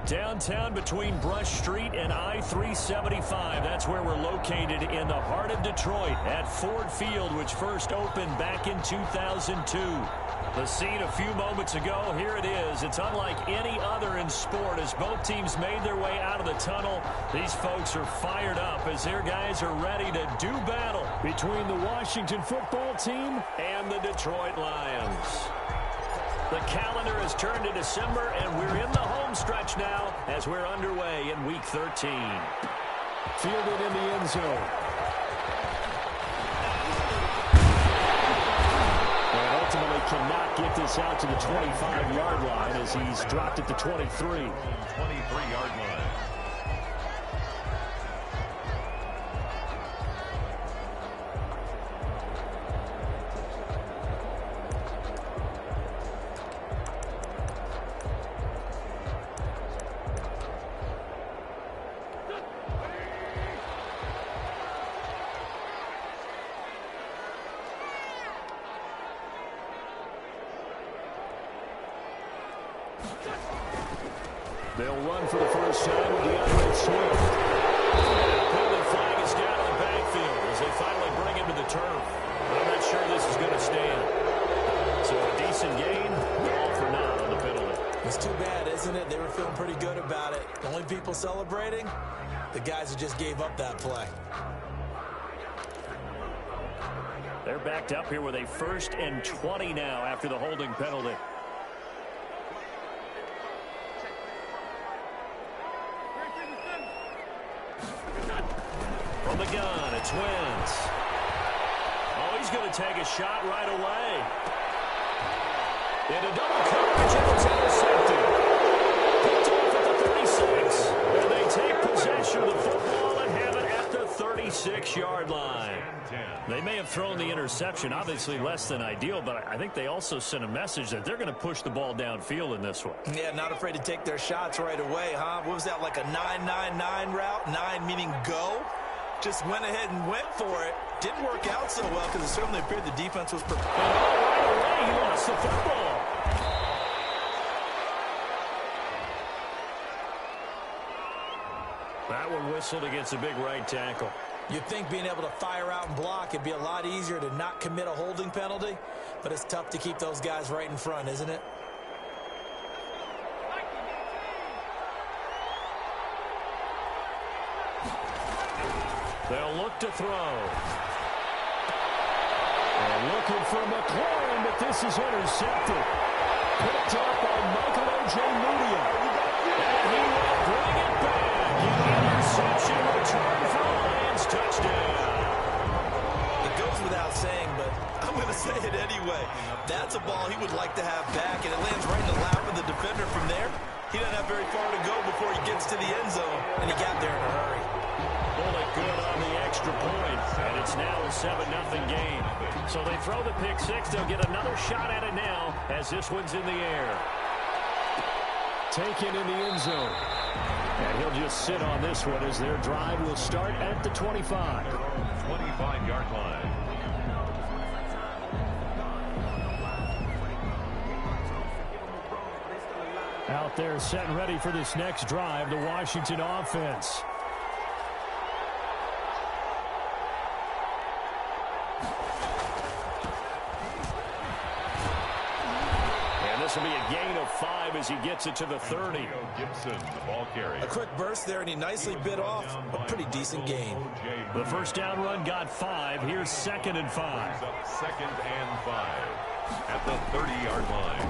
Downtown between Brush Street and I-375. That's where we're located in the heart of Detroit at Ford Field, which first opened back in 2002. The scene a few moments ago, here it is. It's unlike any other in sport as both teams made their way out of the tunnel. These folks are fired up as their guys are ready to do battle between the Washington football team and the Detroit Lions. The calendar has turned to December, and we're in the home stretch now as we're underway in Week 13. Fielded in the end zone. And ultimately cannot get this out to the 25-yard line as he's dropped at the 23. 23-yard line. They'll run for the first time with DeAndre Swift. Penalty flag is down on the backfield as they finally bring him to the turf. I'm not sure this is going to stand. So a decent gain, all for naught on the penalty. It's too bad, isn't it? They were feeling pretty good about it. The only people celebrating, the guys who just gave up that play. They're backed up here with a 1st and 20 now after the holding penalty. From the gun, it's Wentz. Oh, he's going to take a shot right away. Into double coverage, and it's intercepted. Picked off at the 36. And they take possession of the football and have it at the 36-yard line. They may have thrown the interception, obviously less than ideal, but I think they also sent a message that they're going to push the ball downfield in this one. Yeah, not afraid to take their shots right away, huh? What was that, like a 9-9-9 route? 9 meaning go? Just went ahead and went for it. Didn't work out so well because it certainly appeared the defense was prepared. Right away, he lost the football. That one whistled against a big right tackle. You'd think being able to fire out and block it'd be a lot easier to not commit a holding penalty, but it's tough to keep those guys right in front, isn't it? They'll look to throw. And looking for McLaurin, but this is intercepted. Picked up by Michael Ojemudia. And he will bring it back. Interception return for the Lions touchdown. It goes without saying, but I'm going to say it anyway. That's a ball he would like to have back, and it lands right in the lap of the defender from there. He doesn't have very far to go before he gets to the end zone, and he got there in a hurry. Pulled it good on the extra point, and it's now a 7-0 game. So they throw the pick six. They'll get another shot at it now as this one's in the air. Taken in the end zone. And he'll just sit on this one as their drive will start at the 25. 25-yard line. Out there set and ready for this next drive, the Washington offense. This will be a gain of 5 as he gets it to the 30. Gibson, the ball carrier. A quick burst there, and he nicely bit off a pretty decent gain. The first down run got 5. Here's 2nd and 5. 2nd and 5 at the 30-yard line.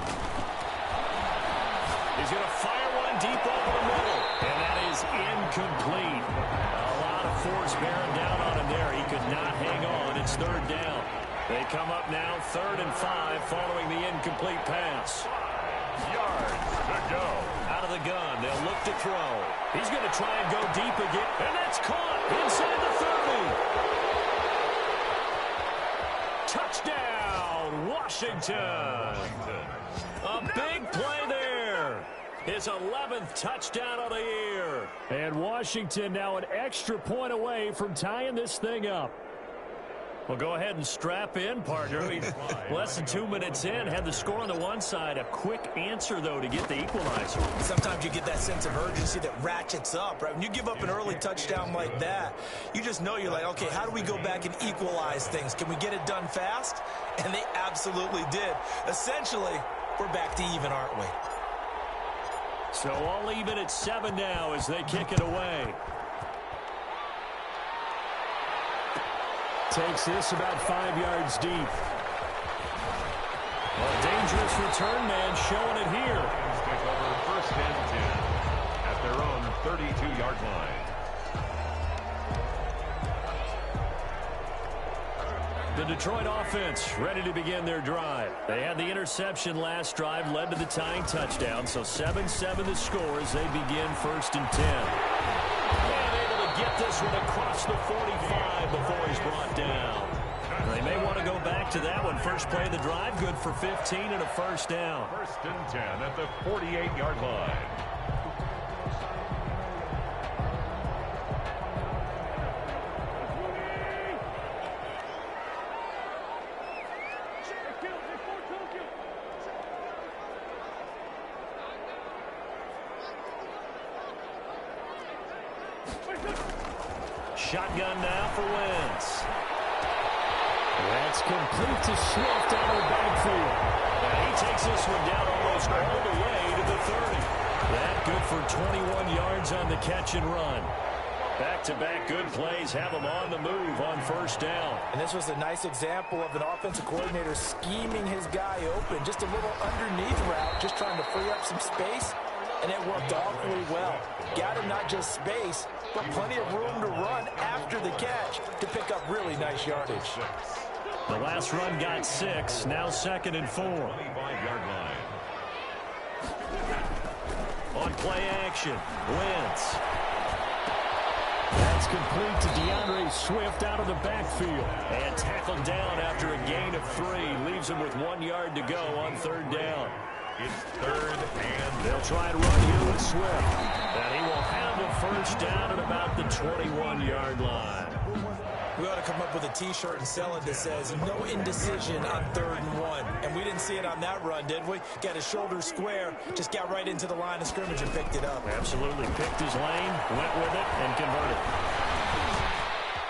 He's going to fire one deep over the middle, and that is incomplete. A lot of force bearing down on him there. He could not hang on. It's 3rd down. They come up now 3rd and 5 following the incomplete pass. Yards to go. Out of the gun. They'll look to throw. He's going to try and go deep again. And that's caught inside the 30. Touchdown, Washington. A big play there. His 11th touchdown of the year. And Washington now an extra point away from tying this thing up. Well, go ahead and strap in, partner. Less than 2 minutes in, had the score on the one side. A quick answer, though, to get the equalizer. Sometimes you get that sense of urgency that ratchets up, right? When you give up an early touchdown like that, you just know you're like, okay, how do we go back and equalize things? Can we get it done fast? And they absolutely did. Essentially, we're back to even, aren't we? So all even at 7 now as they kick it away. Takes this about 5 yards deep. A dangerous return man showing it here. Take over 1st and 10 at their own 32-yard line. The Detroit offense ready to begin their drive. They had the interception last drive, led to the tying touchdown. So 7-7 the score as they begin 1st and 10. And able to get this one across the 45 before he's brought down. They may want to go back to that one. First play of the drive, good for 15 and a 1st down. 1st and 10 at the 48-yard line. Shotgun now for Wentz. That's complete to Swift out of the backfield. And he takes this one down almost all the way to the 30. That good for 21 yards on the catch and run. Back-to-back good plays have him on the move on 1st down. And this was a nice example of an offensive coordinator scheming his guy open. Just a little underneath route, just trying to free up some space. And it worked awfully well. Got him not just space, but plenty of room to run after the catch to pick up really nice yardage. The last run got 6, now 2nd and 4. 25-yard line. On play action, Wentz. That's complete to DeAndre Swift out of the backfield. And tackled down after a gain of 3. Leaves him with 1 yard to go on 3rd down. It's 3rd and They'll try and run here with Swift. And he will have a 1st down at about the 21-yard line. We ought to come up with a T-shirt and sell it that says, no indecision on 3rd and 1. And we didn't see it on that run, did we? Got his shoulders square, just got right into the line of scrimmage and picked it up. Absolutely. Picked his lane, went with it, and converted.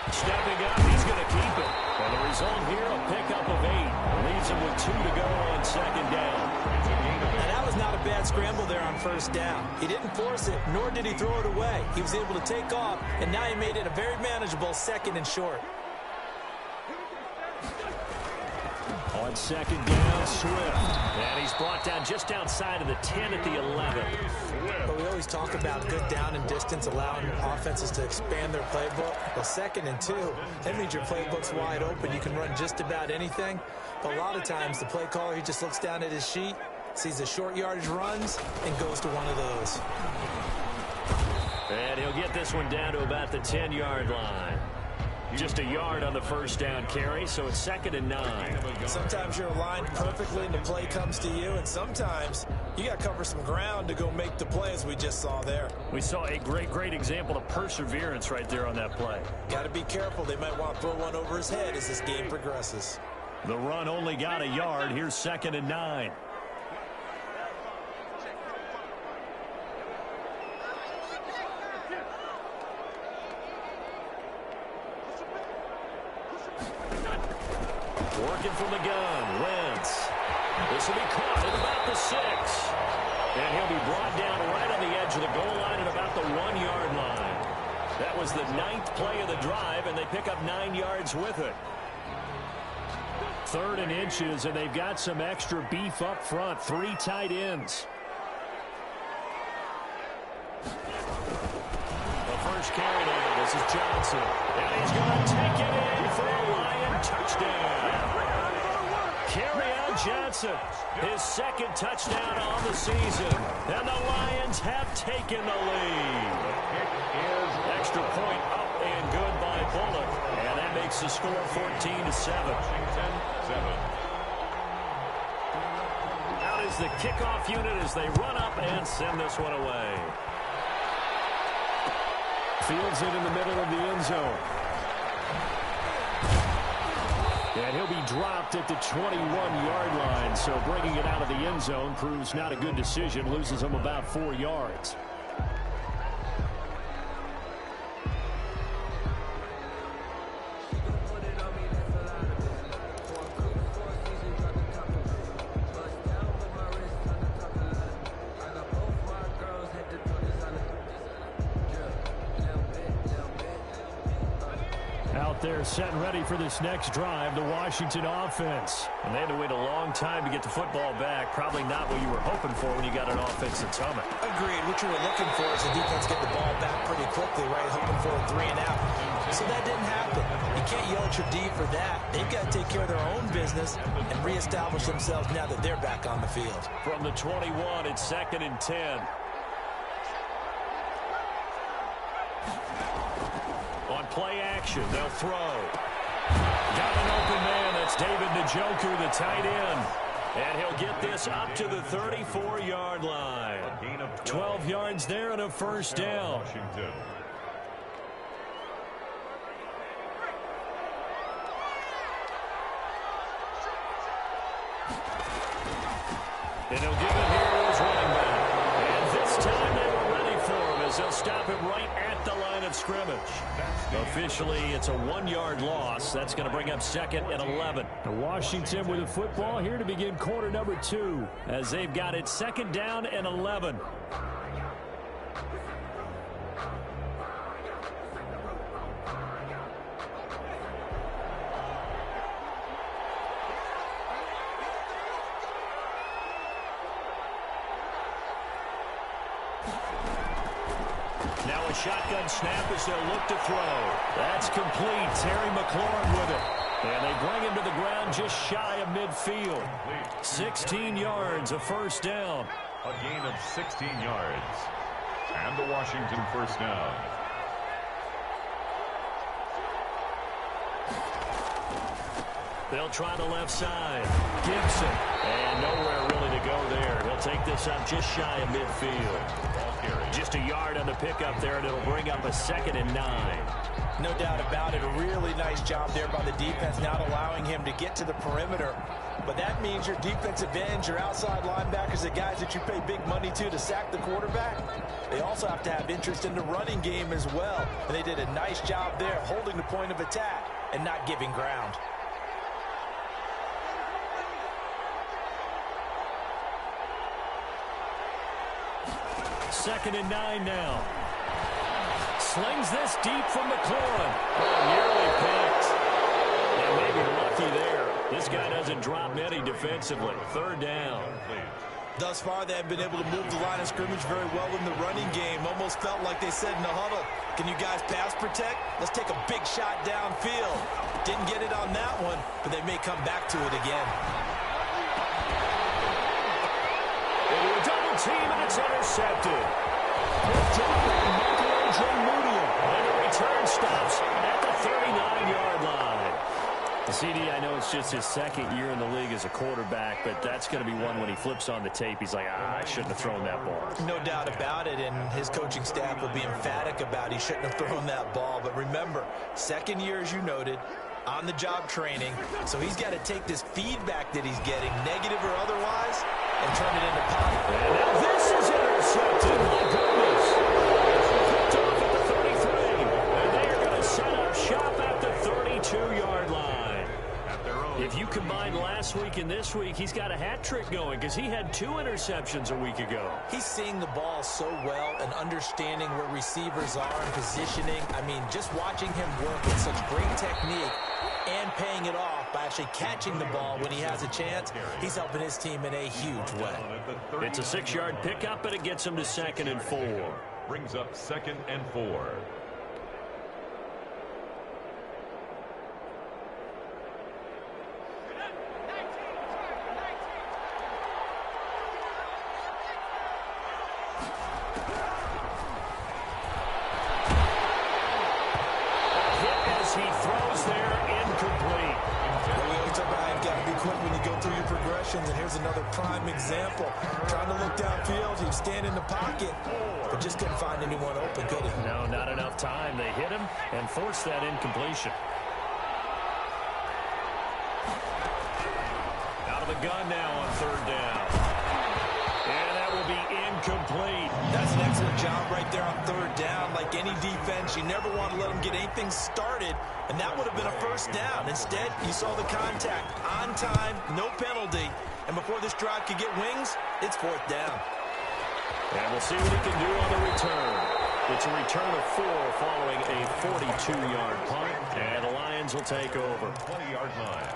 Stepping up, he's going to keep it. And the result here, a pickup of 8. Leaves him with 2 to go on 2nd down. And that was not a bad scramble there on 1st down. He didn't force it, nor did he throw it away. He was able to take off, and now he made it a very manageable 2nd and short. On 2nd down, Swift. And he's brought down just outside of the 10 at the 11. But we always talk about good down and distance, allowing offenses to expand their playbook. Well, 2nd and 2, that means your playbook's wide open. You can run just about anything. But a lot of times, the play caller, he just looks down at his sheet, sees the short yardage runs, and goes to one of those. And he'll get this one down to about the 10-yard line. Just a yard on the 1st down carry, so it's 2nd and 9. Sometimes you're aligned perfectly and the play comes to you, and sometimes you got to cover some ground to go make the play, as we just saw there. We saw a great example of perseverance right there on that play. Got to be careful. They might want to throw one over his head as this game progresses. The run only got a yard. Here's 2nd and 9. Working from the gun, Wentz. This will be caught at about the 6. And he'll be brought down right on the edge of the goal line at about the 1-yard line. That was the 9th play of the drive, and they pick up 9 yards with it. 3rd and inches, and they've got some extra beef up front. 3 tight ends. The first carry there. This is Johnson. And he's going to take it in for a Lion touchdown. Kerryon Johnson, his 2nd touchdown on the season. And the Lions have taken the lead. Extra point up and good by Bullock. And that makes the score 14-7. Out is the kickoff unit as they run up and send this one away. Fields it in the middle of the end zone. And he'll be dropped at the 21-yard line. So bringing it out of the end zone proves not a good decision. Loses him about 4 yards. They're set and ready for this next drive, the Washington offense. And they had to wait a long time to get the football back. Probably not what you were hoping for when you got an offense that's humming. Agreed. What you were looking for is the defense get the ball back pretty quickly, right? Hoping for a 3 and out. So that didn't happen. You can't yell at your D for that. They've got to take care of their own business and reestablish themselves now that they're back on the field. From the 21, it's 2nd and 10. On play action, they'll throw. Got an open man. That's David Njoku, the tight end. And he'll get this up to the 34-yard line. 12 yards there and a first down. And he'll give it here to his running back. And this time they were ready for him as they'll stop him right at the line of scrimmage. Officially, it's a 1-yard loss. That's going to bring up 2nd and 11. Washington with the football here to begin quarter number 2. As they've got it 2nd down and 11. Now a shotgun snap as they'll look to throw. That's complete. Terry McLaurin with it. And they bring him to the ground just shy of midfield. 16 yards, a first down. A gain of 16 yards. And the Washington first down. They'll try the left side. Gibson. And nowhere really to go there. He'll take this up just shy of midfield. Just a yard on the pickup there, and it'll bring up a 2nd and 9. No doubt about it. A really nice job there by the defense, not allowing him to get to the perimeter. But that means your defensive ends, your outside linebackers, the guys that you pay big money to sack the quarterback, they also have to have interest in the running game as well. And they did a nice job there holding the point of attack and not giving ground. 2nd and 9 now. Slings this deep from McLaurin. Oh, nearly picked. And maybe lucky there. This guy doesn't drop many defensively. 3rd down. Thus far, they have been able to move the line of scrimmage very well in the running game. Almost felt like they said in the huddle, can you guys pass protect? Let's take a big shot downfield. Didn't get it on that one, but they may come back to it again. Into a double team, and it's intercepted. Picked up by Michael A. And the return stops at the 39-yard line. The CD, I know it's just his 2nd year in the league as a quarterback, but that's going to be one when he flips on the tape. He's like, I shouldn't have thrown that ball. No doubt about it, and his coaching staff will be emphatic about he shouldn't have thrown that ball. But remember, 2nd year, as you noted, on-the-job training, so he's got to take this feedback that he's getting, negative or otherwise, and turn it into positive. And now this is intercepted. My goodness. Picked off at the 33. And they are going to set up shop at the 32-yard line. If you combine last week and this week, he's got a hat trick going because he had 2 interceptions a week ago. He's seeing the ball so well and understanding where receivers are and positioning. I mean, just watching him work with such great technique and paying it off by actually catching the ball when he has a chance, he's helping his team in a huge way. It's a 6-yard pickup, and it gets him to 2nd and 4. Brings up 2nd and 4. And here's another prime example. Trying to look downfield, he'd stand in the pocket, but just couldn't find anyone open, could he? No, not enough time. They hit him and forced that incompletion. the gun now on third down. And that will be incomplete. That's an excellent job right there on third down. Like any defense, you never want to let them get anything started, and that would have been a first down. Instead, you saw the contact on time, no penalty, and before this drive could get wings, it's fourth down. And we'll see what he can do on the return. It's a return of 4 following a 42-yard punt, and the Lions will take over. 20-yard line.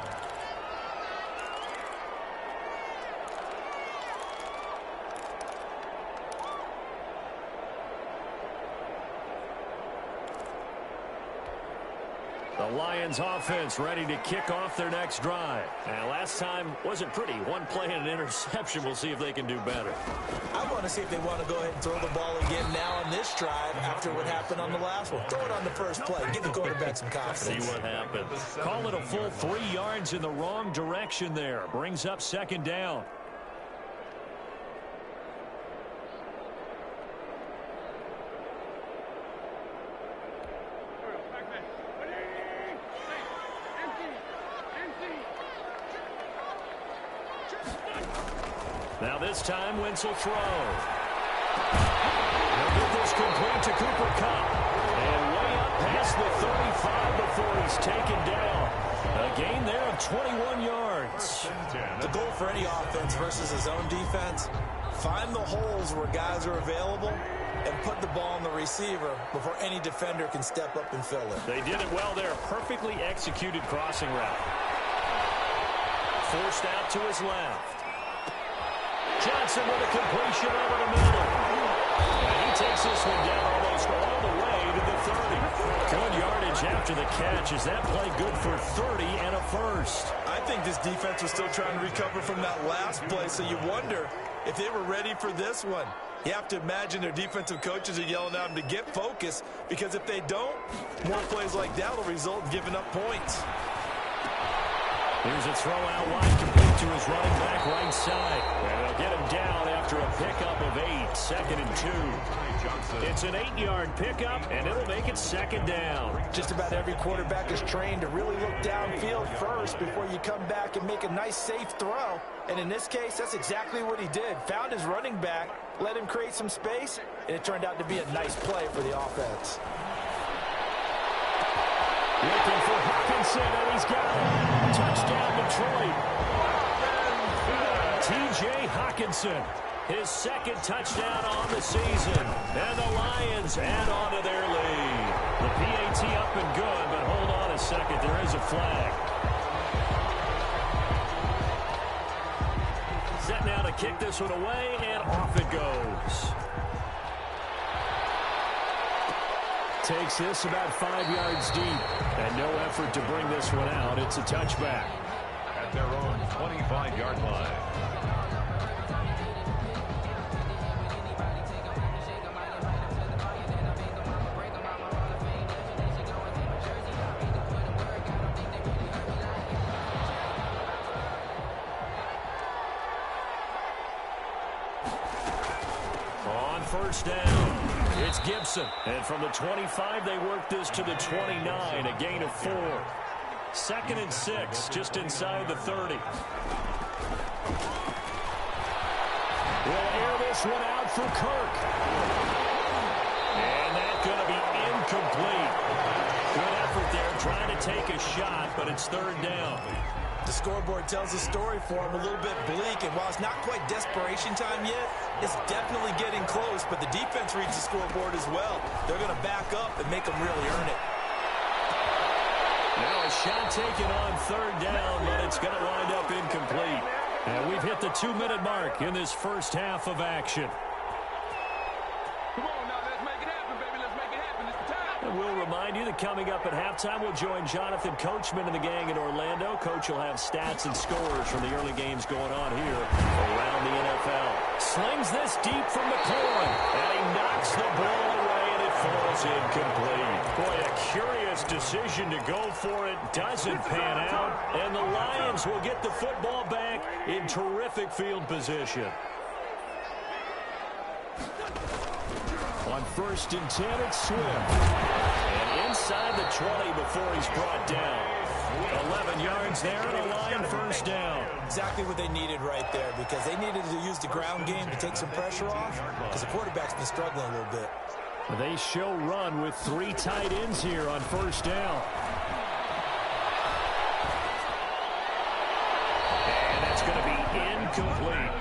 The Lions offense ready to kick off their next drive. And last time wasn't pretty. One play and an interception. We'll see if they can do better. I want to see if they want to go ahead and throw the ball again now on this drive after what happened on the last one. Throw it on the first play. Give the quarterback some confidence. See what happens. Call it a full 3 yards in the wrong direction there. Brings up second down. Now this time, Wentz will throw. He'll get this complete to Cooper Kupp. And way up past the 35 before he's taken down. A gain there of 21 yards. The goal for any offense versus his own defense, find the holes where guys are available and put the ball on the receiver before any defender can step up and fill it. They did it well there. Perfectly executed crossing route. Forced out to his left. Johnson with a completion over the middle. And he takes this one down almost all the way to the 30. Good yardage after the catch. Is that play good for 30 and a first? I think this defense was still trying to recover from that last play, so you wonder if they were ready for this one. You have to imagine their defensive coaches are yelling at them to get focused, because if they don't, more plays like that will result in giving up points. Here's a throw out wide, complete to his running back right side. And they'll get him down after a pickup of 8, second and 2. It's an 8-yard pickup, and it'll make it second down. Just about every quarterback is trained to really look downfield first before you come back and make a nice, safe throw. And in this case, that's exactly what he did. Found his running back, let him create some space, and it turned out to be a nice play for the offense. Looking for Hawkinson, and he's got it. Touchdown, Detroit. T.J. Hawkinson, his second touchdown on the season. And the Lions add on to their lead. The PAT up and good, but hold on a second. There is a flag. Set now to kick this one away, and off it goes. Takes this about 5 yards deep. And no effort to bring this one out. It's a touchback. At their own 25-yard line. On first down, it's Gibson. And from the 25, they work this to the 29, a gain of 4. Second and 6, just inside the 30. We'll air this one out for Kirk. And that's going to be incomplete. Good effort there, trying to take a shot, but it's third down. The scoreboard tells a story for him, a little bit bleak, and while it's not quite desperation time yet, it's definitely getting close, but the defense reads the scoreboard as well. They're going to back up and make them really earn it. Now a shot taken on third down, but it's going to wind up incomplete. And we've hit the 2-minute mark in this first half of action. Come on now, let's make it happen, baby. Let's make it happen. It's the time. And we'll remind you that coming up at halftime, we'll join Jonathan Coachman and the gang in Orlando. Coach will have stats and scores from the early games going on here around the NFL. Slings this deep from McLaurin, and he knocks the ball away, and it falls incomplete. Boy, a curious decision to go for it. Doesn't pan out, and the Lions will get the football back in terrific field position. On first and 10, it's Swift. And inside the 20 before he's brought down. 11 yards there and a line first down. Exactly what they needed right there, because they needed to use the ground game to take some pressure off, because the quarterback's been struggling a little bit. They show run with 3 tight ends here on first down. And that's going to be incomplete.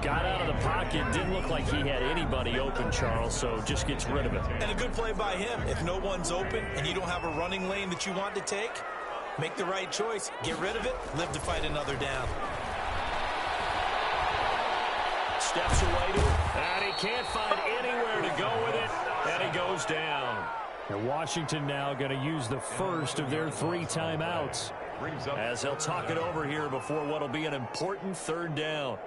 Got out of the pocket. Didn't look like he had anybody open, Charles, so just gets rid of it. And a good play by him. If no one's open and you don't have a running lane that you want to take, make the right choice. Get rid of it. Live to fight another down. Steps away to it, and he can't find anywhere to go with it, and he goes down. And Washington now going to use the first of their 3 timeouts, as they'll talk it over here before what will be an important third down.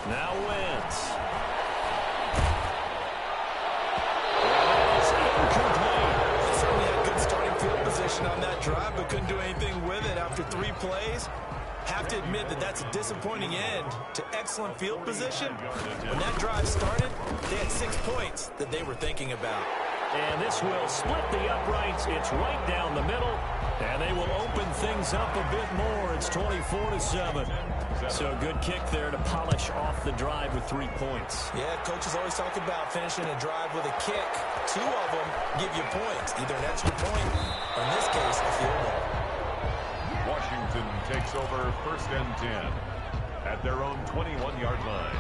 Now wins. That is incomplete. They certainly had good starting field position on that drive, but couldn't do anything with it after 3 plays. Have to admit that that's a disappointing end to excellent field position. When that drive started, they had 6 points that they were thinking about. And this will split the uprights. It's right down the middle. And they will open things up a bit more. It's 24-7. So a good kick there to polish off the drive with 3 points. Yeah, coaches always talk about finishing a drive with a kick. 2 of them give you points, either an extra point or, in this case, a field goal. Washington takes over 1st and 10 at their own 21-yard line.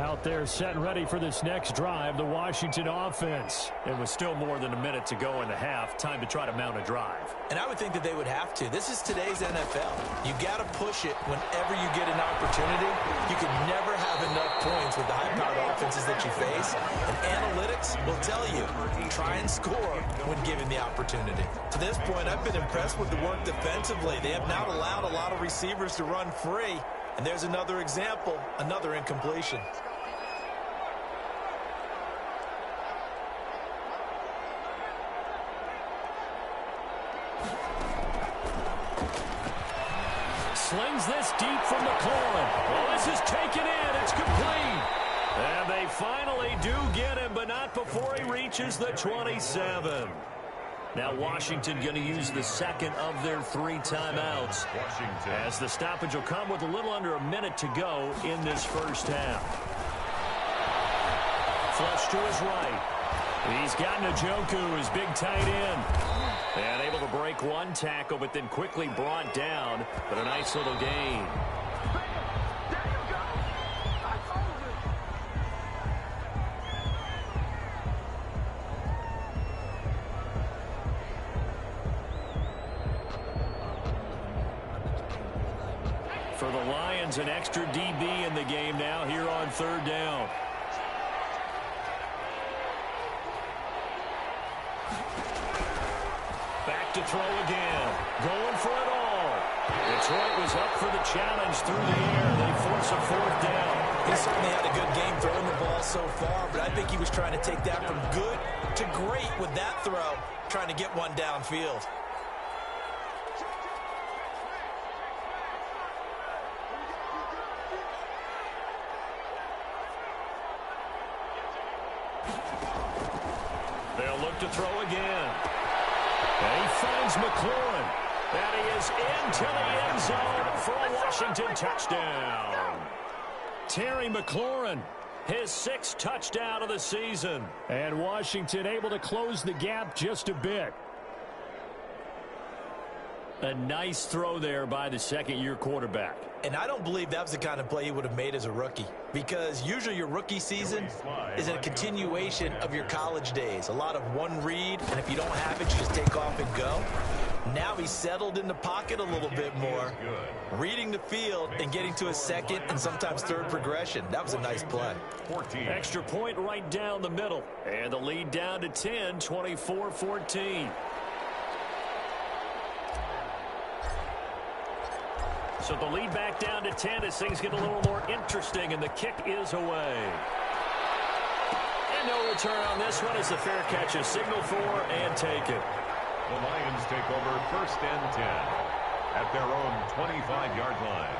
out there set and ready for this next drive, the Washington offense. It was still more than a minute to go in the half. Time to try to mount a drive. And I would think that they would have to. This is today's NFL. You got to push it whenever you get an opportunity. You can never have enough points with the high-powered offenses that you face. And analytics will tell you, try and score when given the opportunity. To this point, I've been impressed with the work defensively. They have not allowed a lot of receivers to run free. And there's another example, another incompletion. Slings this deep from McLaurin. Well, this is taken in. It's complete. And they finally do get him, but not before he reaches the 27. Now Washington going to use the second of their 3 timeouts. As the stoppage will come with a little under a minute to go in this first half. Flush to his right. He's got Njoku, his big tight end. And able to break one tackle, but then quickly brought down. But a nice little gain. For the Lions, an extra DB in the game now here on 3rd down. Back to throw again. Going for it all. Detroit was up for the challenge through the air. They force a 4th down. He certainly had a good game throwing the ball so far, but I think he was trying to take that from good to great with that throw, trying to get one downfield. They'll look to throw again. And he finds McLaurin. And he is into the end zone for a Washington touchdown. Terry McLaurin, his 6th touchdown of the season. And Washington able to close the gap just a bit. A nice throw there by the second-year quarterback. And I don't believe that was the kind of play he would have made as a rookie, because usually your rookie season is a continuation of your college days. A lot of one read, and if you don't have it, you just take off and go. Now he's settled in the pocket a little bit more, reading the field and getting to a second and sometimes third progression. That was a nice play. Extra point right down the middle. And the lead down to 10, 24-14. So the lead back down to 10 as things get a little more interesting, and the kick is away. And no return on this one as the fair catch is signaled for and taken. The Lions take over 1st and 10 at their own 25-yard line.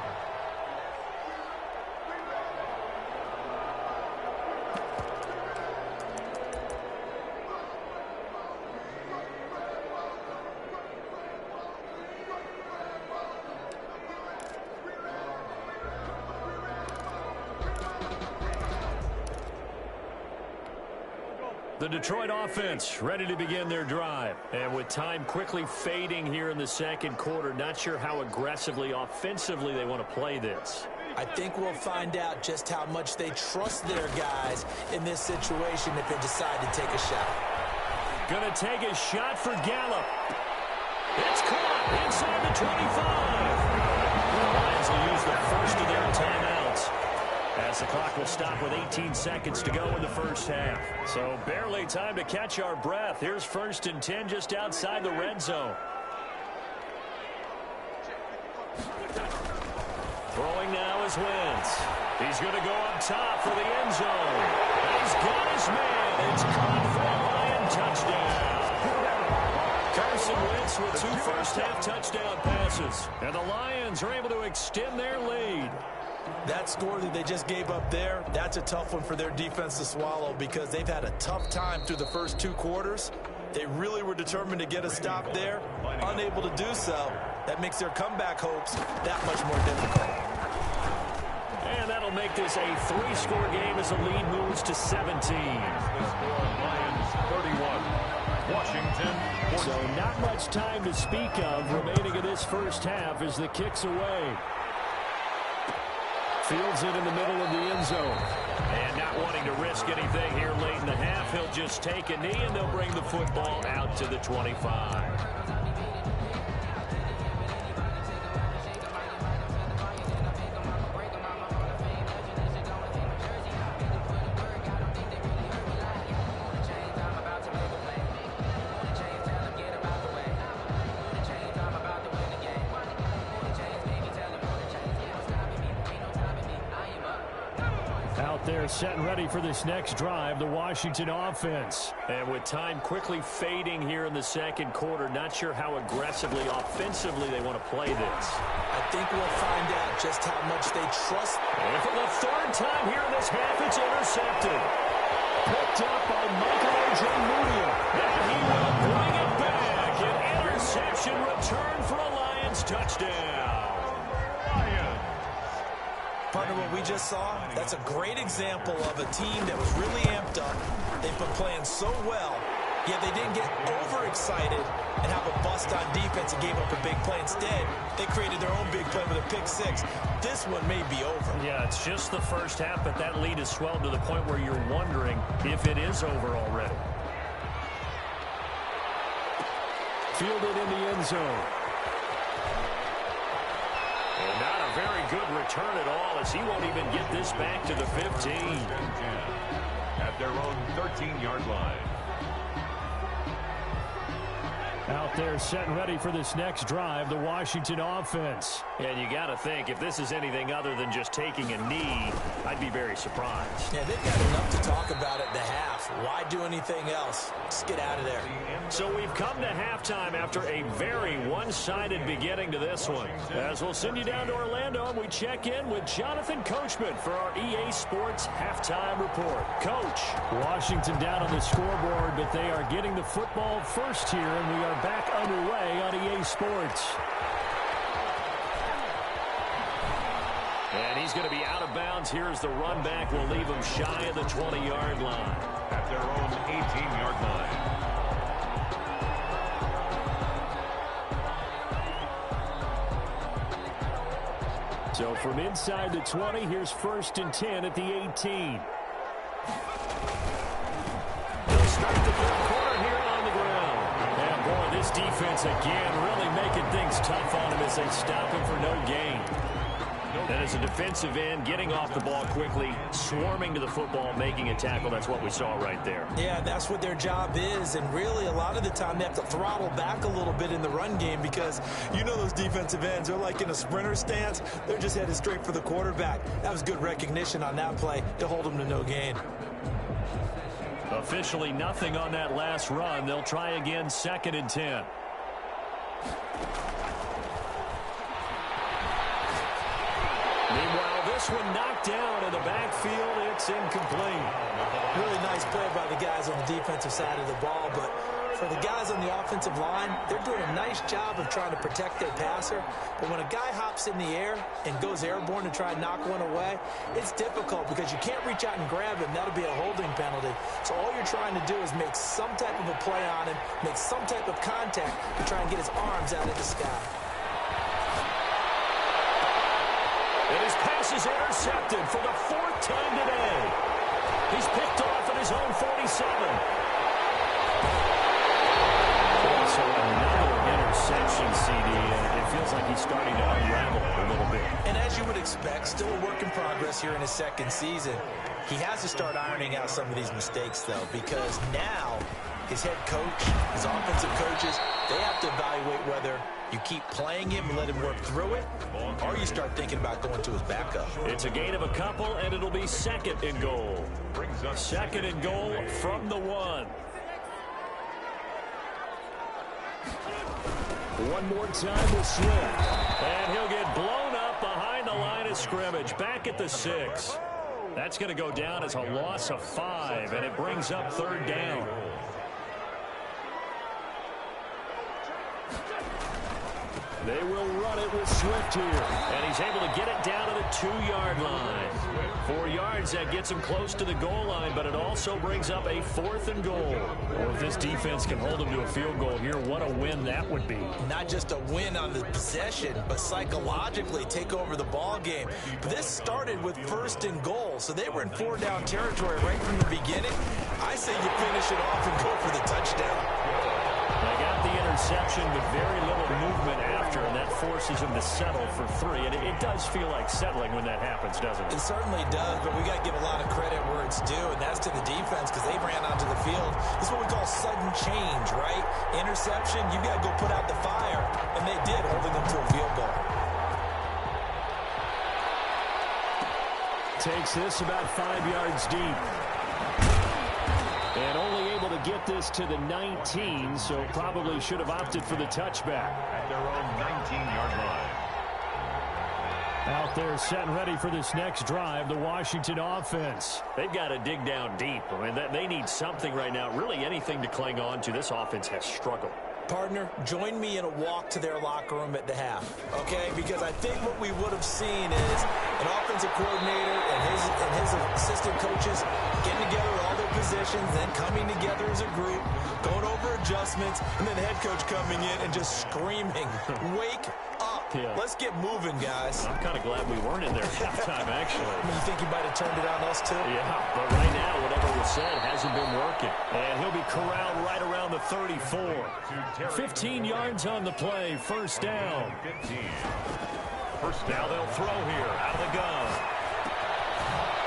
The Detroit offense ready to begin their drive. And with time quickly fading here in the second quarter, not sure how aggressively, offensively they want to play this. I think we'll find out just how much they trust their guys in this situation if they decide to take a shot. Going to take a shot for Gallup. It's caught inside the 25. The Lions will use the first of their timeouts, as the clock will stop with 18 seconds to go in the first half. So barely time to catch our breath. Here's 1st and 10 just outside the red zone. Throwing now is Wentz. He's going to go up top for the end zone. And he's got his man. It's caught for a Lion touchdown. Carson Wentz with 2 first-half touchdown passes. And the Lions are able to extend their lead. That score that they just gave up there, that's a tough one for their defense to swallow because they've had a tough time through the first 2 quarters. They really were determined to get a stop there, unable to do so. That makes their comeback hopes that much more difficult. And that'll make this a 3-score game as the lead moves to 17. The score, Lions 31, Washington 14. So not much time to speak of remaining in this first half as the kick's away. Fields it in the middle of the end zone. And not wanting to risk anything here late in the half, he'll just take a knee and they'll bring the football out to the 25. They're set and ready for this next drive, the Washington offense. And with time quickly fading here in the second quarter, not sure how aggressively, offensively they want to play this. I think we'll find out just how much they trust. And for the 3rd time here in this half, it's intercepted. Picked up by Michael A.J. Moody. And he will bring it back. An interception return for a Lions touchdown. Partner, what we just saw, that's a great example of a team that was really amped up. They've been playing so well, yet they didn't get overexcited and have a bust on defense and gave up a big play. Instead, they created their own big play with a pick 6. This one may be over. Yeah, it's just the first half, but that lead has swelled to the point where you're wondering if it is over already. Fielded in the end zone. And not a very good return at all, as he won't even get this back to the 15. At their own 13-yard line. Out there set and ready for this next drive, the Washington offense. And you got to think, if this is anything other than just taking a knee, I'd be very surprised. Yeah, they've got enough to talk about at the half. Why do anything else? Just get out of there. So we've come to halftime after a very one-sided beginning to this one. As we'll send you down to Orlando, and we check in with Jonathan Coachman for our EA Sports Halftime Report. Coach. Washington down on the scoreboard, but they are getting the football first here, and we are back underway on EA Sports. And he's going to be out of bounds. Here's the run back. We'll leave him shy of the 20-yard line. At their own 18-yard line. So from inside the 20, here's 1st and 10 at the 18. They'll start the 4th quarter here on the ground. And boy, this defense again really making things tough on him as they stop him for no gain. And as a defensive end, getting off the ball quickly, swarming to the football, making a tackle, that's what we saw right there. Yeah, that's what their job is, and really a lot of the time they have to throttle back a little bit in the run game because you know those defensive ends are like in a sprinter stance. They're just headed straight for the quarterback. That was good recognition on that play to hold them to no gain. Officially nothing on that last run. They'll try again, 2nd and 10. Meanwhile, this one knocked down in the backfield. It's incomplete. Really nice play by the guys on the defensive side of the ball, but for the guys on the offensive line, they're doing a nice job of trying to protect their passer. But when a guy hops in the air and goes airborne to try and knock one away, it's difficult because you can't reach out and grab him. That'll be a holding penalty. So all you're trying to do is make some type of a play on him, make some type of contact to try and get his arms out of the sky. And his pass is intercepted for the 4th time today. He's picked off at his own 47. Also another interception, CD, and it feels like he's starting to unravel a little bit. And as you would expect, still a work in progress here in his 2nd season. He has to start ironing out some of these mistakes, though, because now his head coach, his offensive coaches, they have to evaluate whether you keep playing him and let him work through it, or you start thinking about going to his backup. It's a gain of a couple, and it'll be 2nd and goal. 2nd and goal from the 1. One more time with Swift. And he'll get blown up behind the line of scrimmage. Back at the 6. That's going to go down as a loss of 5, and it brings up 3rd down. They will run it with Swift here. And he's able to get it down to the 2-yard line. 4 yards, that gets him close to the goal line, but it also brings up a 4th and goal. Well, if this defense can hold them to a field goal here, what a win that would be. Not just a win on the possession, but psychologically take over the ball game. This started with 1st and goal, so they were in 4-down territory right from the beginning. I say you finish it off and go for the touchdown. They got the interception, but very little movement after, and that forces him to settle for 3. And it does feel like settling when that happens, doesn't it? It certainly does, but we got to give a lot of credit where it's due, and that's to the defense because they ran onto the field. This is what we call sudden change, right? Interception, you got to go put out the fire, and they did, holding them to a field goal. Takes this about 5 yards deep. And only able to get this to the 19, so probably should have opted for the touchback. At their own 19-yard line. Out there set and ready for this next drive, the Washington offense. They've got to dig down deep. I mean, they need something right now, really anything to cling on to. This offense has struggled. Partner, join me in a walk to their locker room at the half, okay? Because I think what we would have seen is an offensive coordinator and his assistant coaches getting together with all their positions, then coming together as a group, going over adjustments, and then the head coach coming in and just screaming, wake up. Yeah. Let's get moving, guys. I'm kind of glad we weren't in there at halftime, actually. You think you might have turned it on us, too? Yeah, but right now, whatever was said hasn't been working. And he'll be corralled right around the 34. 15 yards on the play, 1st down. 15. Now they'll throw here, out of the gun.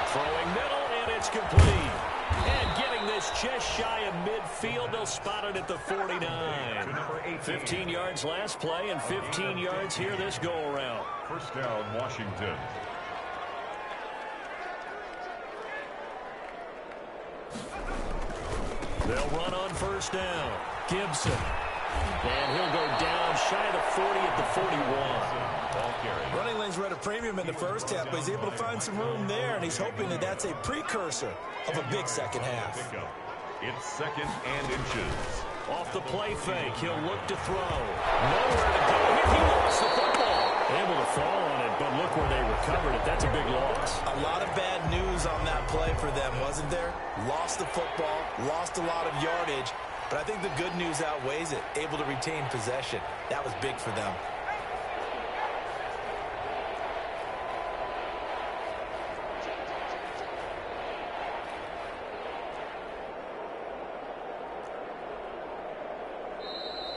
Throwing middle, and it's complete. And getting this just shy of midfield, they'll spot it at the 49. 15 yards last play, and 15 yards here this go-around. 1st down, Washington. They'll run on 1st down. Gibson. And he'll go down shy of the 40 at the 41. Ball carry. Running lanes were at a premium in the first half, but he's able to find some room there, and he's hoping that that's a precursor of a big second half. Pickup. It's 2nd and inches. Off the play fake, he'll look to throw. Nowhere to go here. He lost the football. Able to fall on it, but look where they recovered it. That's a big loss. A lot of bad news on that play for them, wasn't there? Lost the football, lost a lot of yardage, but I think the good news outweighs it. Able to retain possession. That was big for them.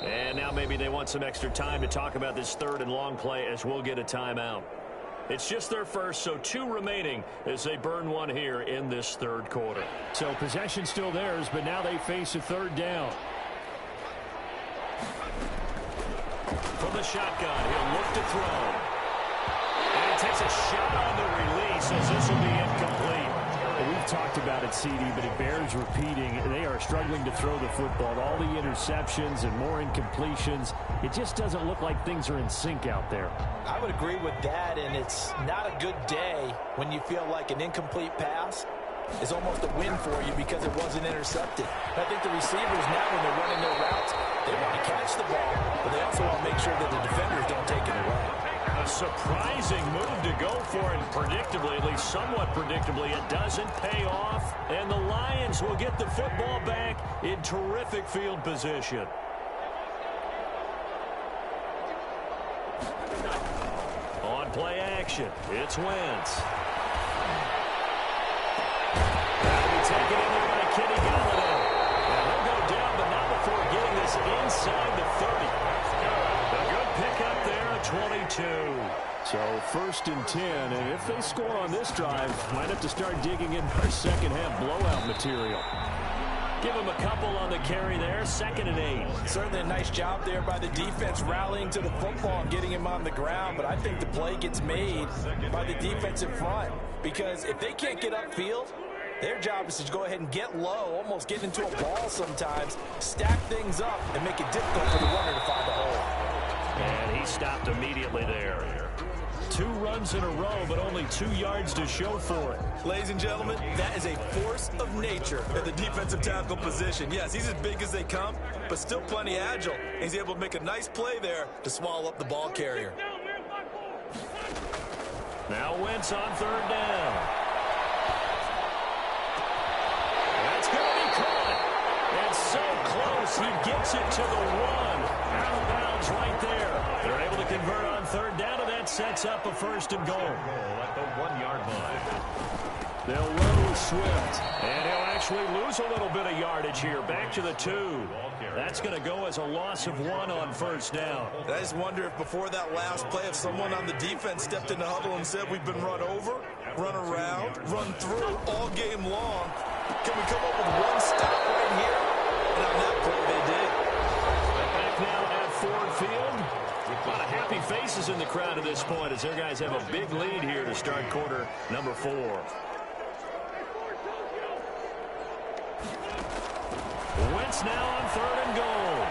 And now maybe they want some extra time to talk about this 3rd and long play as we'll get a timeout. It's just their first, so 2 remaining as they burn one here in this third quarter. So possession still theirs, but now they face a third down. From the shotgun, he'll look to throw. And he takes a shot on the release as this will be incomplete. We've talked about it, CD, but it bears repeating. They are struggling to throw the football. All the interceptions and more incompletions. It just doesn't look like things are in sync out there. I would agree with that, and it's not a good day when you feel like an incomplete pass is almost a win for you because it wasn't intercepted. I think the receivers now, when they're running their routes, they want to catch the ball, but they also want to make sure that the defenders don't take it away. A surprising move to go for it, predictably, at least somewhat predictably, it doesn't pay off, and the Lions will get the football back in terrific field position. On play action, it's Wentz. That'll be taken in there by Kenny Galladay. And he'll go down, but not before getting this inside the 30. A good pickup there at 22. So 1st and 10, and if they score on this drive, might have to start digging in our second half blowout material. Give him a couple on the carry there, 2nd and 8. Certainly a nice job there by the defense rallying to the football and getting him on the ground, but I think the play gets made by the defensive front because if they can't get upfield, their job is to go ahead and get low, almost get into a ball sometimes, stack things up, and make it difficult for the runner to find a hole. And he stopped immediately there. 2 runs in a row, but only 2 yards to show for it. Ladies and gentlemen, that is a force of nature at the defensive tackle position. Yes, he's as big as they come, but still plenty agile. He's able to make a nice play there to swallow up the ball carrier. Now Wentz on 3rd down. That's going to be caught. And so close, he gets it to the 1. Out of bounds right there. They're able to convert on 3rd down, and that sets up a 1st and goal. At the 1-yard line. They'll run with Swift. And he'll actually lose a little bit of yardage here. Back to the 2. That's going to go as a loss of 1 on 1st down. I just wonder if before that last play, if someone on the defense stepped in the huddle and said, we've been run over, run around, run through all game long. Can we come up with one stop right here? And on that play, they did. Back now at Ford Field. A lot of happy faces in the crowd at this point as their guys have a big lead here to start quarter number 4. Wentz now on 3rd and goal.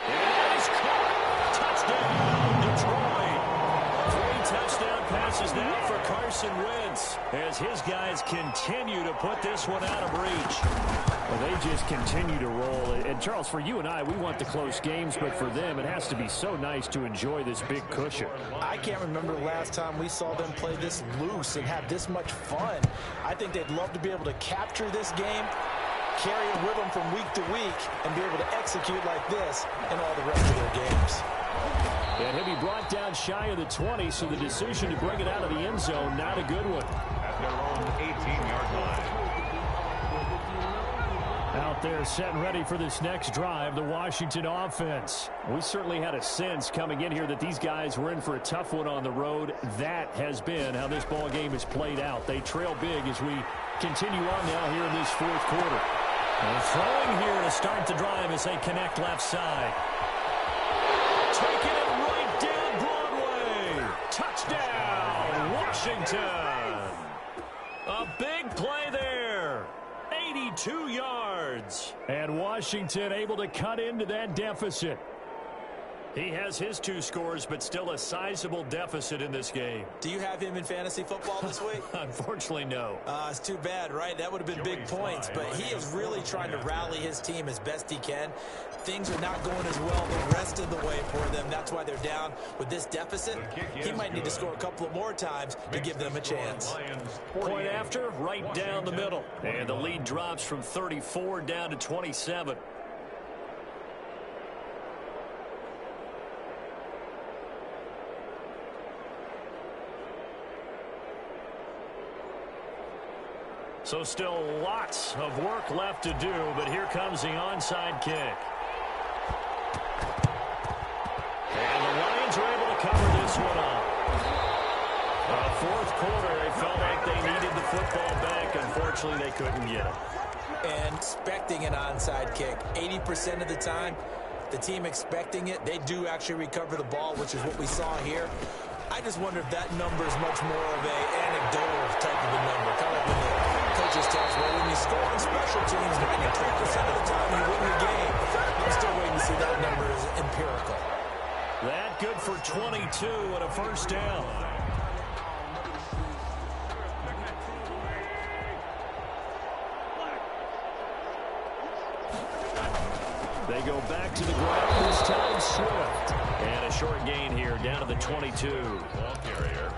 And he's caught. Touchdown, Detroit. 3 touchdown passes now for Carson Wentz as his guys continue to put this one out of reach. Well, they just continue to roll. And, Charles, for you and I, we want the close games, but for them, it has to be so nice to enjoy this big cushion. I can't remember the last time we saw them play this loose and have this much fun. I think they'd love to be able to capture this game, carry it with them from week to week, and be able to execute like this in all the rest of their games. And he'll be brought down shy of the 20, so the decision to bring it out of the end zone, not a good one. At their own 18-yard line. Out there set and ready for this next drive, the Washington offense. We certainly had a sense coming in here that these guys were in for a tough one on the road. That has been how this ball game has played out. They trail big as we continue on now here in this 4th quarter. And throwing here to start the drive as they connect left side. Taking it right down Broadway. Touchdown, Washington. A big play there. 82 yards. And Washington able to cut into that deficit. He has his 2 scores, but still a sizable deficit in this game. Do you have him in fantasy football this week? Unfortunately, no. It's too bad, right? That would have been big points, but he is really trying to rally his team as best he can. Things are not going as well the rest of the way for them. That's why they're down with this deficit. He might need to score a couple of more times to give them a chance. Point after, right down the middle. And the lead drops from 34 down to 27. So still lots of work left to do, but here comes the onside kick. And the Lions are able to cover this one up. quarter, they felt like they needed the football back. Unfortunately, they couldn't get it. And expecting an onside kick. 80% of the time, the team expecting it, they do actually recover the ball, which is what we saw here. I just wonder if that number is much more of an anecdotal type of a number. Kind of like when the coaches tell us, well, when you score on special teams, 93% of the time you win the game. I'm still waiting to see that number is empirical. That good for 22 and a first down. They go back to the ground, this time Swift. And a short gain here, down to the 22. Ball carrier.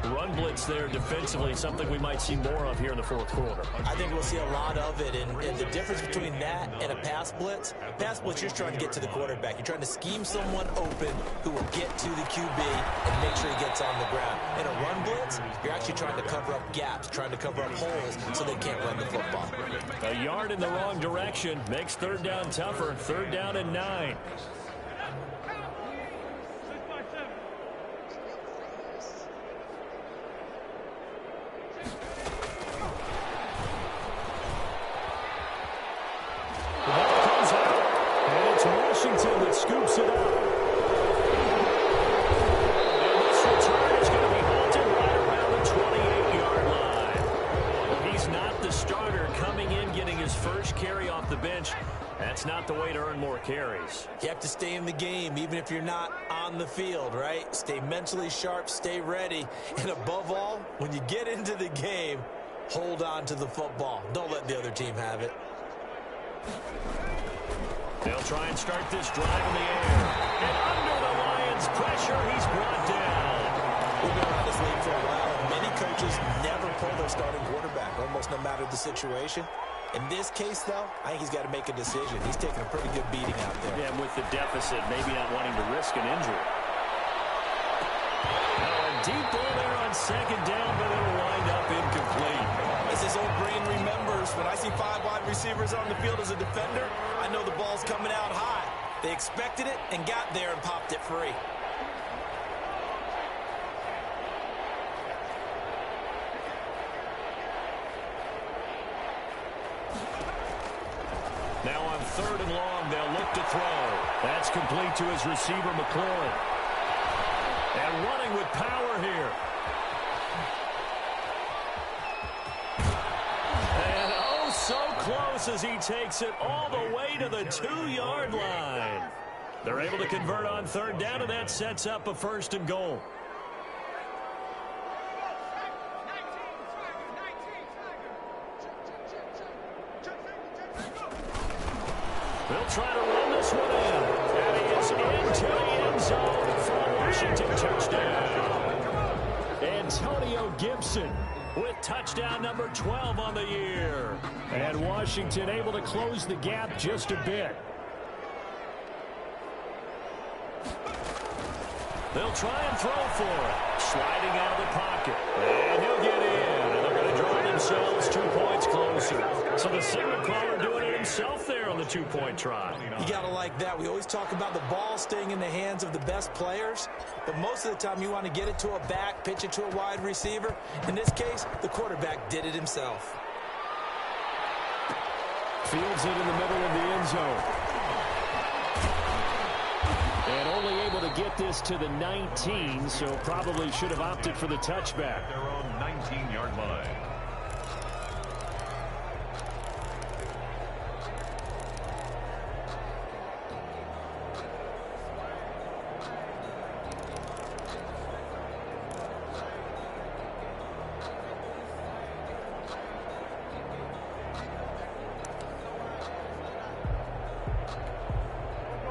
Run blitz there defensively, something we might see more of here in the fourth quarter. I think we'll see a lot of it, and the difference between that and a pass blitz, you're just trying to get to the quarterback. You're trying to scheme someone open who will get to the QB and make sure he gets on the ground. In a run blitz, you're actually trying to cover up gaps, trying to cover up holes so they can't run the football. A yard in the wrong direction makes third down tougher. Third down and 9. That scoops it up. And this return is going to be halted right around the 28-yard line. Well, he's not the starter coming in, getting his first carry off the bench. That's not the way to earn more carries. You have to stay in the game, even if you're not on the field, right? Stay mentally sharp, stay ready. And above all, when you get into the game, hold on to the football. Don't let the other team have it. They'll try and start this drive in the air. And under the Lions' pressure, he's brought down. We've been around this league for a while, and many coaches never pull their starting quarterback, almost no matter the situation. In this case, though, I think he's got to make a decision. He's taking a pretty good beating out there. Yeah, and with the deficit, maybe not wanting to risk an injury. Now a deep ball there on second down, but it'll wind up incomplete. As his old brain remembers, when I see 5 wide receivers on the field as a defender, I know the ball's coming out high. They expected it and got there and popped it free. Now on third and long, they'll look to throw. That's complete to his receiver, McLaurin. And running with power here. And oh, so close as he takes it all the way to the 2-yard line. They're able to convert on third down, and that sets up a first and goal. They'll try to run this one in. And he is into the end zone for Washington. Touchdown. Antonio Gibson with touchdown number 12 on the year. And Washington able to close the gap just a bit. They'll try and throw for it. Sliding out of the pocket. And he'll get in. And they're going to draw themselves 2 points closer. So the signal caller doing it himself there on the 2-point try. You got to like that. We always talk about the ball staying in the hands of the best players. But most of the time you want to get it to a back, pitch it to a wide receiver. In this case, the quarterback did it himself. Fields it in the middle of the end zone. And only able to get this to the 19, so probably should have opted for the touchback. Their own 19-yard line.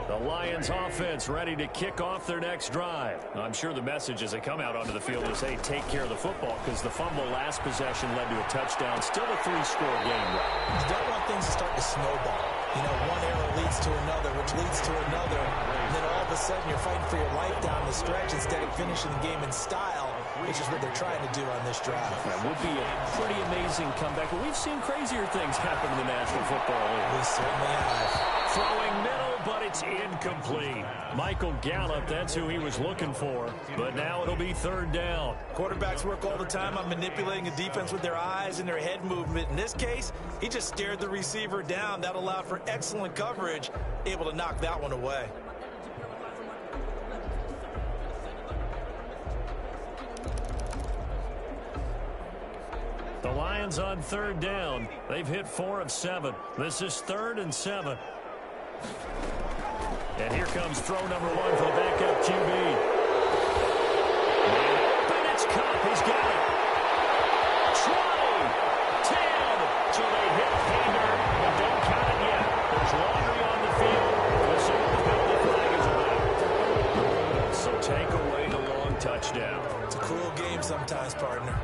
The Lions offense ready to kick off their next drive. I'm sure the message as they come out onto the field is, hey, take care of the football, because the fumble last possession led to a touchdown. Still a 3-score game. You don't want things to start to snowball. You know, one error leads to another, which leads to another. And then all of a sudden you're fighting for your life down the stretch instead of finishing the game in style, which is what they're trying to do on this drive. That would be a pretty amazing comeback. But we've seen crazier things happen in the National Football League. We certainly have. Throwing middle but it's incomplete. Michael Gallup, that's who he was looking for. But now it'll be third down. Quarterbacks work all the time on manipulating a defense with their eyes and their head movement. In this case, he just stared the receiver down. That allowed for excellent coverage, able to knock that one away. The Lions on third down. They've hit 4 of 7. This is 3rd and 7. And here comes throw number 1 for the backup QB. Bennett's caught. He's got it. 20, 10. So they hit Hader, but don't count it yet. There's laundry on the field. We'll see what the penalty flag is about. So take away the long touchdown. It's a cruel game sometimes, partner.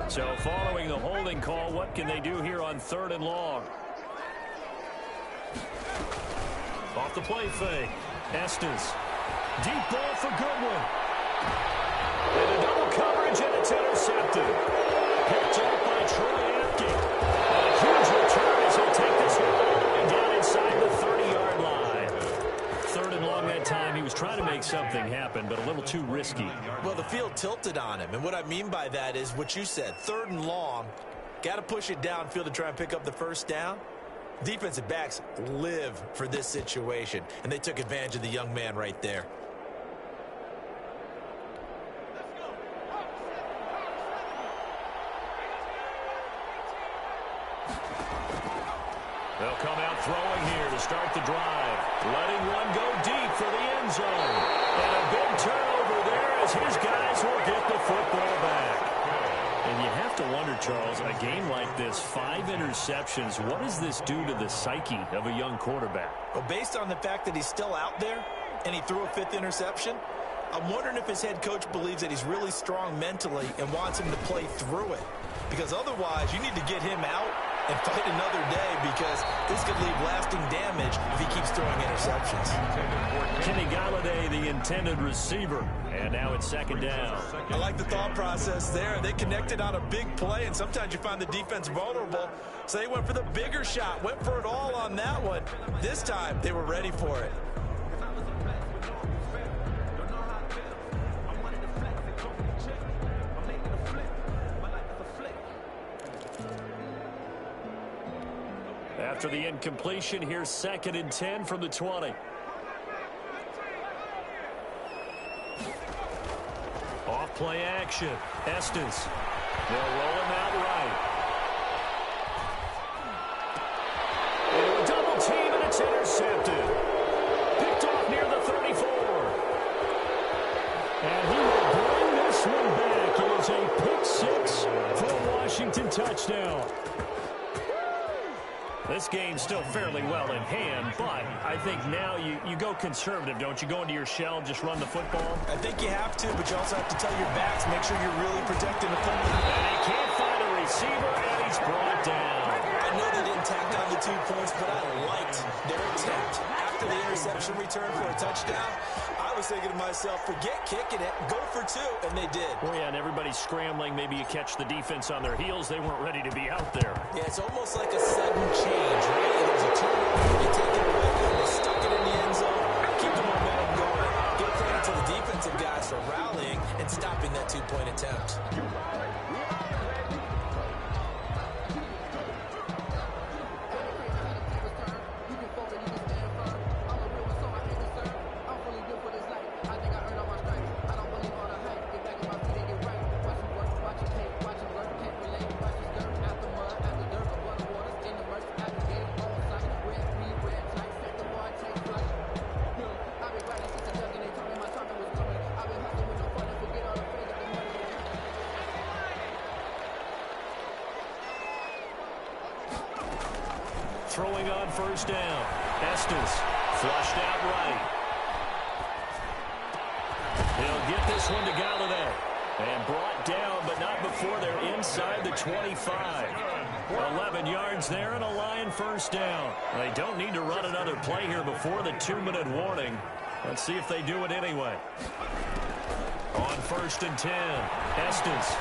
So following the holding call, what can they do here on 3rd and long? Off the play fake. Estes. Deep ball for Goodwin. And a double coverage, and it's intercepted. Picked up by Troy Apke. And a huge return as he'll take this one down inside the 30-yard line. 3rd and long that time. He was trying to make something happen, but a little too risky. Well, the field tilted on him, and what I mean by that is what you said. 3rd and long, got to push it downfield to try and pick up the first down. Defensive backs live for this situation, and they took advantage of the young man right there. They'll come out throwing here to start the drive. Letting one go deep for the end zone. And a big turnover there as his guys will get the football back. And you have to wonder, Charles, a game like this, 5 interceptions, what does this do to the psyche of a young quarterback? Well, based on the fact that he's still out there and he threw a 5th interception, I'm wondering if his head coach believes that he's really strong mentally and wants him to play through it. Because otherwise, you need to get him out and fight another day, because this could leave lasting damage if he keeps throwing interceptions. Kenny Galladay, the intended receiver. And now it's 2nd down. I like the thought process there. They connected on a big play, and sometimes you find the defense vulnerable. So they went for the bigger shot, went for it all on that one. This time, they were ready for it. After the incompletion, here's 2nd and 10 from the 20. Off play action. Estes. They'll roll him out right. Into a double team, and it's intercepted. Picked off near the 34. And he will bring this one back. It is a pick 6 for the Washington touchdown. This game's still fairly well in hand, but I think now you go conservative, don't you? Go into your shell, just run the football? I think you have to, but you also have to tell your backs, make sure you're really protecting the football. And he can't find a receiver, and he's brought down. I know they didn't tack on the 2 points, but I liked their attempt. After the interception return for a touchdown, I was thinking to myself, forget kicking it, go for 2, and they did. Oh, yeah, and everybody's scrambling. Maybe you catch the defense on their heels. They weren't ready to be out there. Yeah, it's almost like a sudden change, right? There's a turnover, you take it away, they stuck it in the end zone, keep the momentum going. Give credit to the defensive guys for rallying and stopping that 2-point attempt. Throwing on 1st down. Estes flushed out right. He'll get this one to Galladay. And brought down, but not before they're inside the 25. 11 yards there and a Lion 1st down. They don't need to run another play here before the 2-minute warning. Let's see if they do it anyway. On 1st and 10, Estes.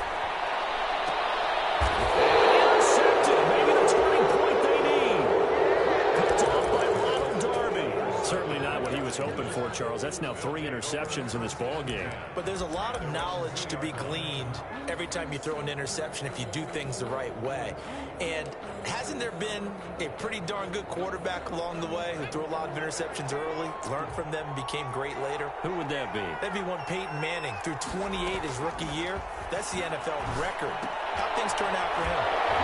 was hoping for, Charles. That's now 3 interceptions in this ball game. But there's a lot of knowledge to be gleaned every time you throw an interception if you do things the right way. And hasn't there been a pretty darn good quarterback along the way who threw a lot of interceptions early, learned from them, and became great later? Who would that be? That'd be one Peyton Manning, threw 28 his rookie year. That's the NFL record. How things turn out for him?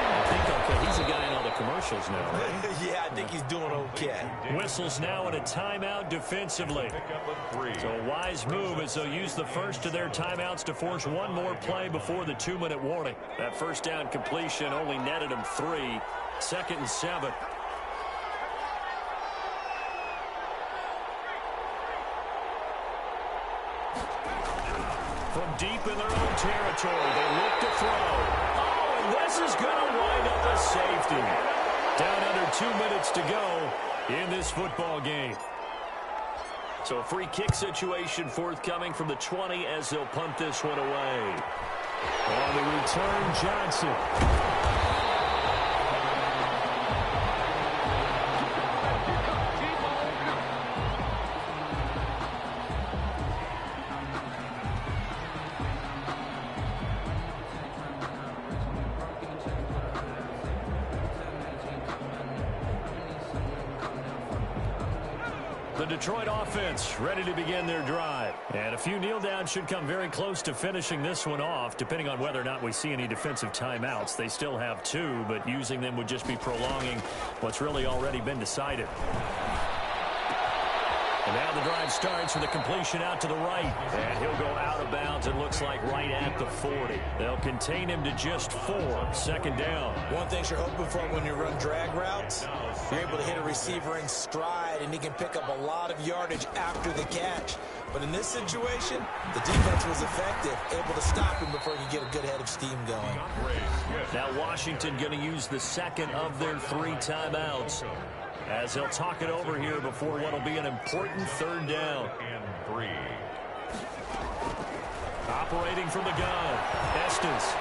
I think okay. He's a guy in all the commercials now, right? Yeah, I think he's doing okay. Whistles now and a timeout defensively. So a wise move as they'll use the first of their timeouts to force one more play before the 2-minute warning. That first down completion only netted him 3. 2nd and 7. From deep in their own territory, they look to throw. Oh, and this is going to wind up a safety. Down under 2 minutes to go in this football game. So a free kick situation forthcoming from the 20 as they'll punt this one away. On the return, Johnson. The Detroit offense ready to begin their drive. And a few kneel downs should come very close to finishing this one off, depending on whether or not we see any defensive timeouts. They still have 2, but using them would just be prolonging what's really already been decided. And now the drive starts with a completion out to the right. And he'll go out of bounds, it looks like, right at the 40. They'll contain him to just 4. 2nd down. One thing you're hoping for when you run drag routes, you're able to hit a receiver in stride, and he can pick up a lot of yardage after the catch. But in this situation, the defense was effective, able to stop him before he could get a good head of steam going. Now Washington going to use the 2nd of their 3 timeouts, as they'll talk it over here before what will be an important 3rd down. And 3. Operating from the gun, Estes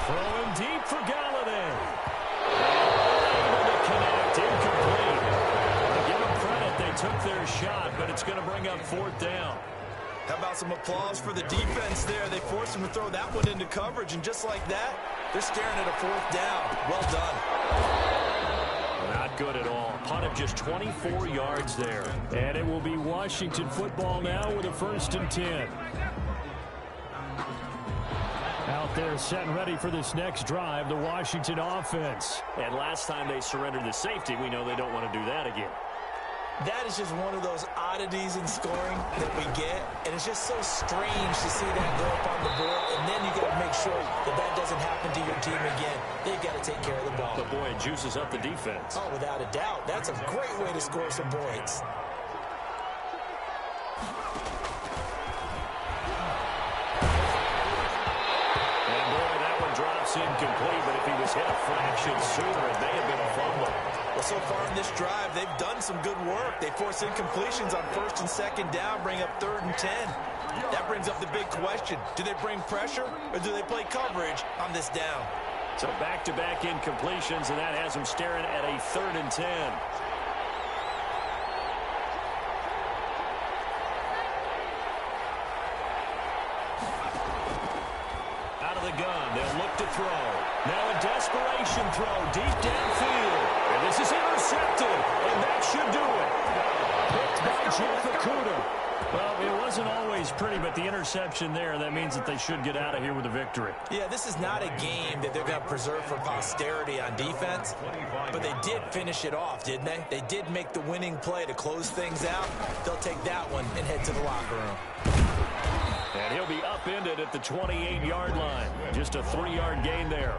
throwing deep for Galladay. Able to connect, incomplete. To give them credit, they took their shot, but it's going to bring up 4th down. How about some applause for the defense there? They forced him to throw that one into coverage, and just like that, they're staring at a 4th down. Well done. Not good at all. Punt of just 24 yards there. And it will be Washington football now with a 1st and 10. Out there set and ready for this next drive, the Washington offense. And last time they surrendered the safety, we know they don't want to do that again. That is just one of those oddities in scoring that we get, and it's just so strange to see that go up on the board, and then you got to make sure that that doesn't happen to your team again. They've got to take care of the ball. But boy, it juices up the defense. Oh, without a doubt. That's a great way to score some points. And boy, that one drops incomplete, but if he was hit a fraction sooner, it may have been a fumble. Well, so far in this drive, they've done some good work. They force incompletions on 1st and 2nd down, bring up 3rd and 10. That brings up the big question. Do they bring pressure, or do they play coverage on this down? So back-to-back incompletions, and that has them staring at a 3rd and 10. Out of the gun, they'll look to throw. Now a desperation throw deep downfield. And this is intercepted, and that should do it. Picked by Jeff Okudah. Well, it wasn't always pretty, but the interception there, that means that they should get out of here with a victory. Yeah, this is not a game that they're going to preserve for posterity on defense, but they did finish it off, didn't they? They did make the winning play to close things out. They'll take that one and head to the locker room. And he'll be upended at the 28-yard line. Just a 3-yard gain there.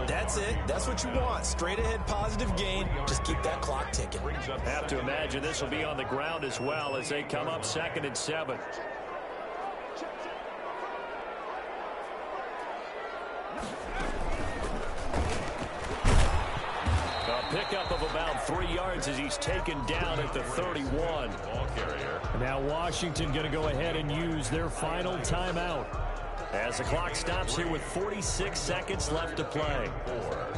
That's it. That's what you want. Straight ahead positive gain. Just keep that clock ticking. Have to imagine this will be on the ground as well as they come up 2nd and 7. A pickup of about 3 yards as he's taken down at the 31. Ball carrier. Now Washington going to go ahead and use their final timeout. As the clock stops here with 46 seconds left to play. 4.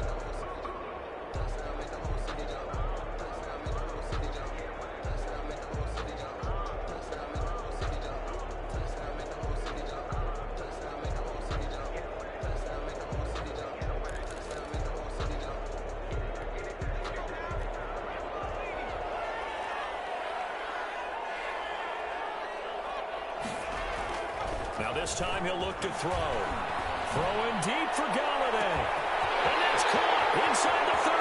Now this time he'll look to throw. Throwing deep for Galladay. And that's caught inside the 30.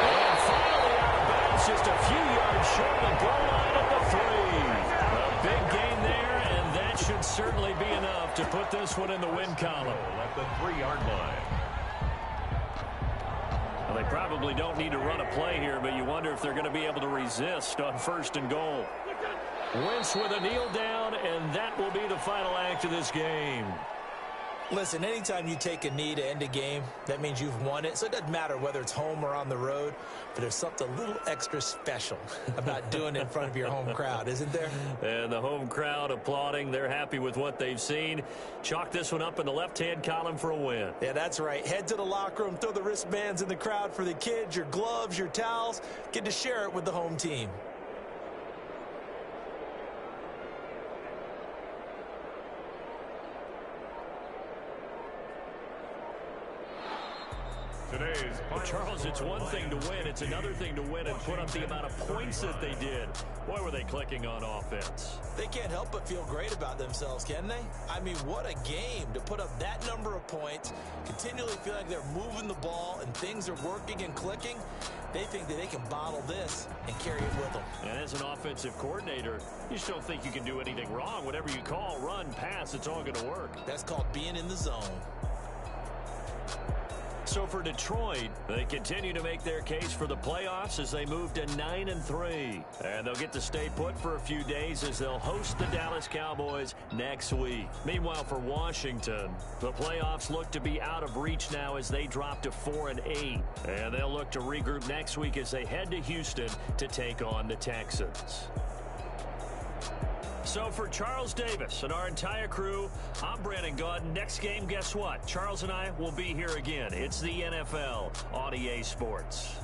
And finally out of bounds, just a few yards short of the goal line at the 3. A big gain there, and that should certainly be enough to put this one in the win column. At the 3-yard line. Well, they probably don't need to run a play here, but you wonder if they're going to be able to resist on 1st and goal. Wentz with a kneel down, and that will be the final act of this game. Listen, anytime you take a knee to end a game, that means you've won it. So it doesn't matter whether it's home or on the road, but there's something a little extra special about doing it in front of your home crowd, isn't there? And the home crowd applauding. They're happy with what they've seen. Chalk this one up in the left-hand column for a win. Yeah, that's right. Head to the locker room, throw the wristbands in the crowd for the kids, your gloves, your towels. Get to share it with the home team. Charles, it's one thing to win. It's another thing to win and put up the amount of points that they did. Boy, were they clicking on offense. They can't help but feel great about themselves, can they? I mean, what a game to put up that number of points, continually feel like they're moving the ball and things are working and clicking. They think that they can bottle this and carry it with them. And as an offensive coordinator, you just don't think you can do anything wrong. Whatever you call, run, pass, it's all going to work. That's called being in the zone. So for Detroit, they continue to make their case for the playoffs as they move to 9-3. And they'll get to stay put for a few days as they'll host the Dallas Cowboys next week. Meanwhile, for Washington, the playoffs look to be out of reach now as they drop to 4-8. And they'll look to regroup next week as they head to Houston to take on the Texans. So for Charles Davis and our entire crew, I'm Brandon Gaudin. Next game, guess what? Charles and I will be here again. It's the NFL on EA Sports.